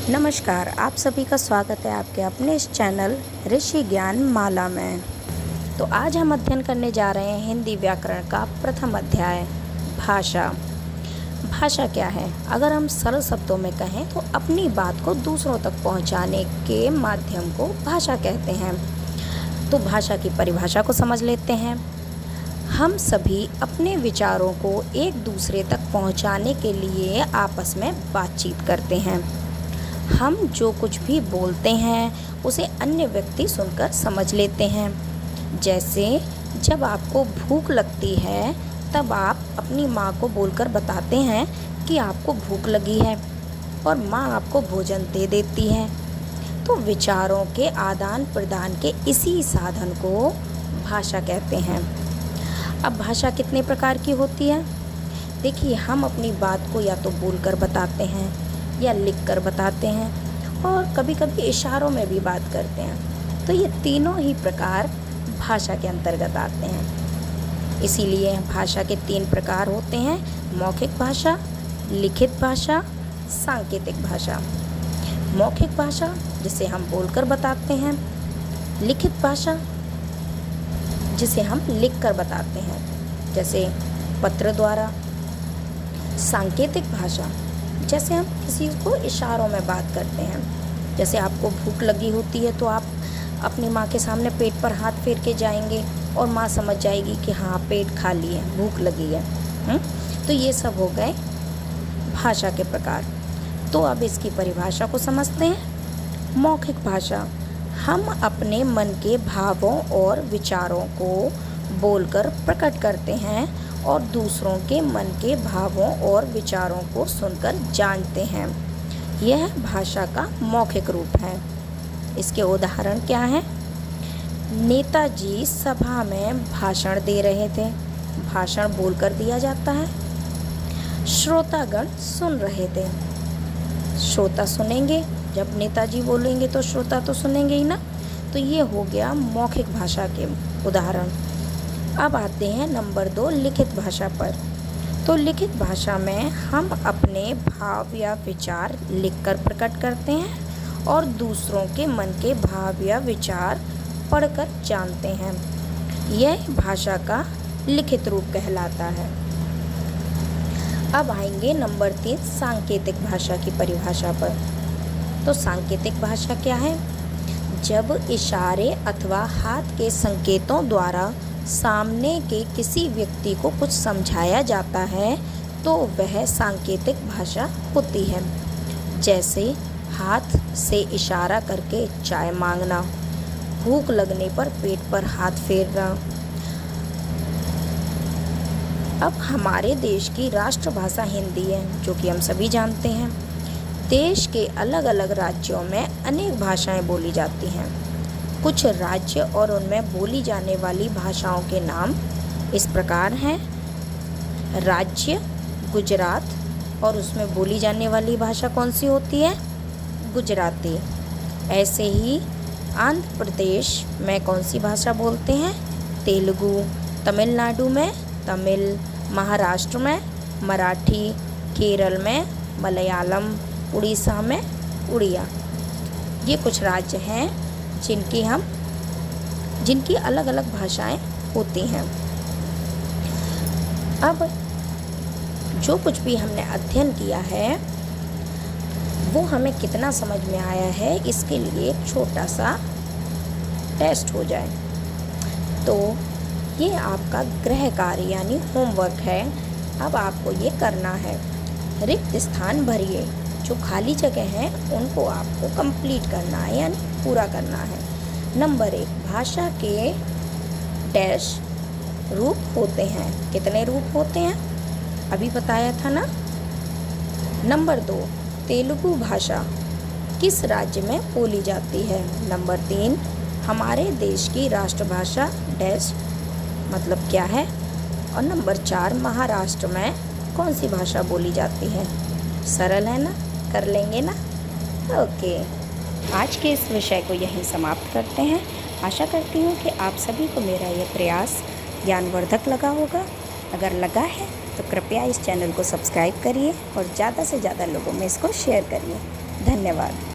नमस्कार, आप सभी का स्वागत है आपके अपने इस चैनल ऋषि ज्ञान माला में। तो आज हम अध्ययन करने जा रहे हैं हिंदी व्याकरण का प्रथम अध्याय भाषा। भाषा क्या है? अगर हम सरल शब्दों में कहें तो अपनी बात को दूसरों तक पहुंचाने के माध्यम को भाषा कहते हैं। तो भाषा की परिभाषा को समझ लेते हैं। हम सभी अपने विचारों को एक दूसरे तक पहुंचाने के लिए आपस में बातचीत करते हैं। हम जो कुछ भी बोलते हैं उसे अन्य व्यक्ति सुनकर समझ लेते हैं। जैसे जब आपको भूख लगती है तब आप अपनी माँ को बोलकर बताते हैं कि आपको भूख लगी है और माँ आपको भोजन दे देती है। तो विचारों के आदान प्रदान के इसी साधन को भाषा कहते हैं। अब भाषा कितने प्रकार की होती है? देखिए, हम अपनी बात को या तो बोलकर बताते हैं या लिख कर बताते हैं और कभी कभी इशारों में भी बात करते हैं। तो ये तीनों ही प्रकार भाषा के अंतर्गत आते हैं। इसीलिए भाषा के 3 प्रकार होते हैं: मौखिक भाषा, लिखित भाषा, सांकेतिक भाषा। मौखिक भाषा जिसे हम बोलकर बताते हैं, लिखित भाषा जिसे हम लिख कर बताते हैं जैसे पत्र द्वारा, सांकेतिक भाषा जैसे हम किसी को इशारों में बात करते हैं। जैसे आपको भूख लगी होती है तो आप अपनी माँ के सामने पेट पर हाथ फेर के जाएंगे और माँ समझ जाएगी कि हाँ, पेट खाली है, भूख लगी है। तो ये सब हो गए भाषा के प्रकार। तो अब इसकी परिभाषा को समझते हैं। मौखिक भाषा, हम अपने मन के भावों और विचारों को बोलकर प्रकट करते हैं और दूसरों के मन के भावों और विचारों को सुनकर जानते हैं। यह भाषा का मौखिक रूप है। इसके उदाहरण क्या हैं? नेताजी सभा में भाषण दे रहे थे। भाषण बोलकर दिया जाता है। श्रोतागण सुन रहे थे। श्रोता सुनेंगे, जब नेताजी बोलेंगे तो श्रोता तो सुनेंगे ही ना। तो ये हो गया मौखिक भाषा के उदाहरण। अब आते हैं नंबर 2 लिखित भाषा पर। तो लिखित भाषा में हम अपने भाव या विचार लिखकर प्रकट करते हैं और दूसरों के मन के भाव या विचार पढ़कर जानते हैं। यह भाषा का लिखित रूप कहलाता है। अब आएंगे नंबर 3 सांकेतिक भाषा की परिभाषा पर। तो सांकेतिक भाषा क्या है? जब इशारे अथवा हाथ के संकेतों द्वारा सामने के किसी व्यक्ति को कुछ समझाया जाता है तो वह सांकेतिक भाषा होती है। जैसे हाथ से इशारा करके चाय मांगना, भूख लगने पर पेट पर हाथ फेरना। अब हमारे देश की राष्ट्रभाषा हिंदी है, जो कि हम सभी जानते हैं। देश के अलग अलग राज्यों में अनेक भाषाएं बोली जाती हैं। कुछ राज्य और उनमें बोली जाने वाली भाषाओं के नाम इस प्रकार हैं। राज्य गुजरात, और उसमें बोली जाने वाली भाषा कौन सी होती है? गुजराती। ऐसे ही आंध्र प्रदेश में कौन सी भाषा बोलते हैं? तेलुगु। तमिलनाडु में तमिल, महाराष्ट्र में मराठी, केरल में मलयालम, उड़ीसा में उड़िया। ये कुछ राज्य हैं जिनकी अलग अलग भाषाएं होती हैं। अब जो कुछ भी हमने अध्ययन किया है वो हमें कितना समझ में आया है, इसके लिए एक छोटा सा टेस्ट हो जाए। तो ये आपका गृह कार्य यानी होमवर्क है। अब आपको ये करना है। रिक्त स्थान भरिए। जो खाली जगह हैं उनको आपको कंप्लीट करना है यानी पूरा करना है। नंबर 1, भाषा के डैश रूप होते हैं। कितने रूप होते हैं? अभी बताया था ना। नंबर 2, तेलुगु भाषा किस राज्य में बोली जाती है? नंबर 3, हमारे देश की राष्ट्रभाषा डैश मतलब क्या है? और नंबर 4, महाराष्ट्र में कौन सी भाषा बोली जाती है? सरल है ना, कर लेंगे ना। ओके, आज के इस विषय को यहीं समाप्त करते हैं। आशा करती हूँ कि आप सभी को मेरा यह प्रयास ज्ञानवर्धक लगा होगा। अगर लगा है तो कृपया इस चैनल को सब्सक्राइब करिए और ज़्यादा से ज़्यादा लोगों में इसको शेयर करिए। धन्यवाद।